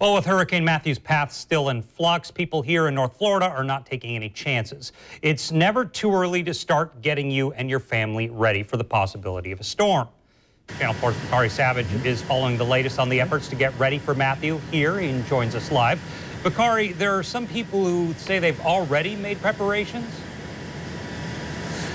Well, with Hurricane Matthew's path still in flux, people here in North Florida are not taking any chances. It's never too early to start getting you and your family ready for the possibility of a storm. Channel 4's Bakari Savage is following the latest on the efforts to get ready for Matthew here and joins us live. Bakari, there are some people who say they've already made preparations.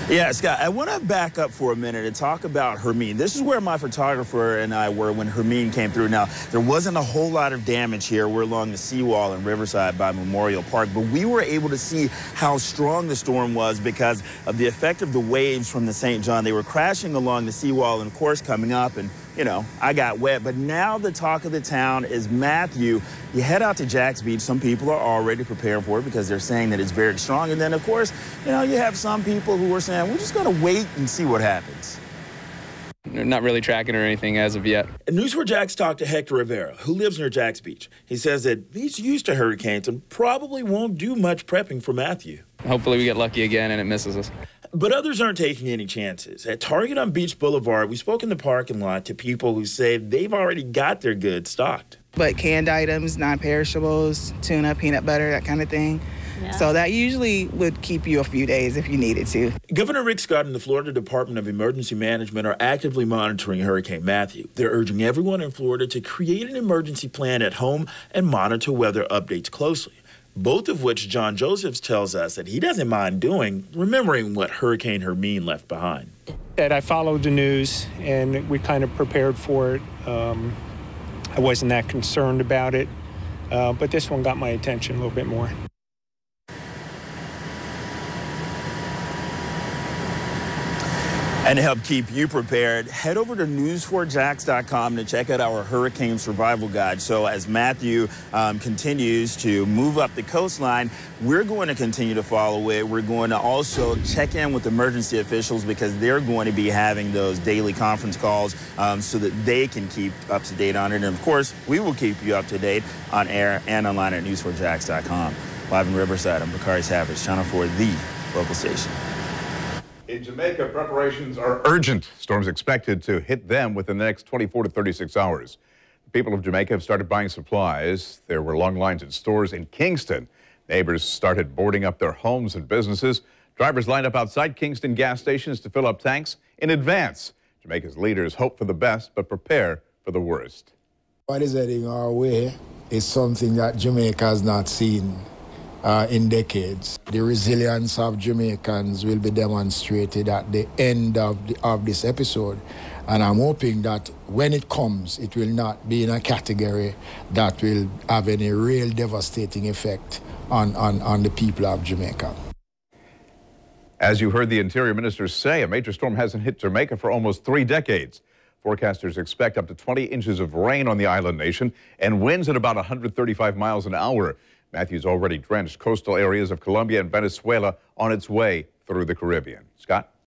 Yeah, Scott, I want to back up for a minute and talk about Hermine. This is where my photographer and I were when Hermine came through. Now, there wasn't a whole lot of damage here. We're along the seawall in Riverside by Memorial Park, but we were able to see how strong the storm was because of the effect of the waves from the St. John. They were crashing along the seawall and, of course, coming up, and, you know, I got wet. But now the talk of the town is Matthew. You head out to Jax Beach. Some people are already preparing for it because they're saying that it's very strong. And then, of course, you know, you have some people who are saying, we're just going to wait and see what happens. Not really tracking or anything as of yet. News 4 Jax talked to Hector Rivera, who lives near Jax Beach. He says that he's used to hurricanes and probably won't do much prepping for Matthew. Hopefully we get lucky again and it misses us. But others aren't taking any chances. At Target on Beach Boulevard, we spoke in the parking lot to people who say they've already got their goods stocked. But canned items, non-perishables, tuna, peanut butter, that kind of thing. Yeah. So that usually would keep you a few days if you needed to. Governor Rick Scott and the Florida Department of Emergency Management are actively monitoring Hurricane Matthew. They're urging everyone in Florida to create an emergency plan at home and monitor weather updates closely. Both of which John Josephs tells us that he doesn't mind doing, remembering what Hurricane Hermine left behind. And I followed the news, and we kind of prepared for it. I wasn't that concerned about it, but this one got my attention a little bit more. And to help keep you prepared, head over to news4jax.com to check out our hurricane survival guide. So as Matthew continues to move up the coastline, we're going to continue to follow it. We're going to also check in with emergency officials because they're going to be having those daily conference calls so that they can keep up to date on it. And of course, we will keep you up to date on air and online at news4jax.com. Live in Riverside, I'm Bakari Savage, Channel 4, the local station. In Jamaica, preparations are urgent. Storms expected to hit them within the next 24 to 36 hours. The people of Jamaica have started buying supplies. There were long lines at stores in Kingston. Neighbors started boarding up their homes and businesses. Drivers lined up outside Kingston gas stations to fill up tanks in advance. Jamaica's leaders hope for the best, but prepare for the worst. What is heading our way is something that Jamaica has not seen in decades. The resilience of Jamaicans will be demonstrated at the end of this episode. And I'm hoping that when it comes, it will not be in a category that will have any real devastating effect on the people of Jamaica. As you heard the Interior Minister say, a major storm hasn't hit Jamaica for almost 3 decades. Forecasters expect up to 20 inches of rain on the island nation and winds at about 135 miles an hour. Matthew's already drenched coastal areas of Colombia and Venezuela on its way through the Caribbean. Scott?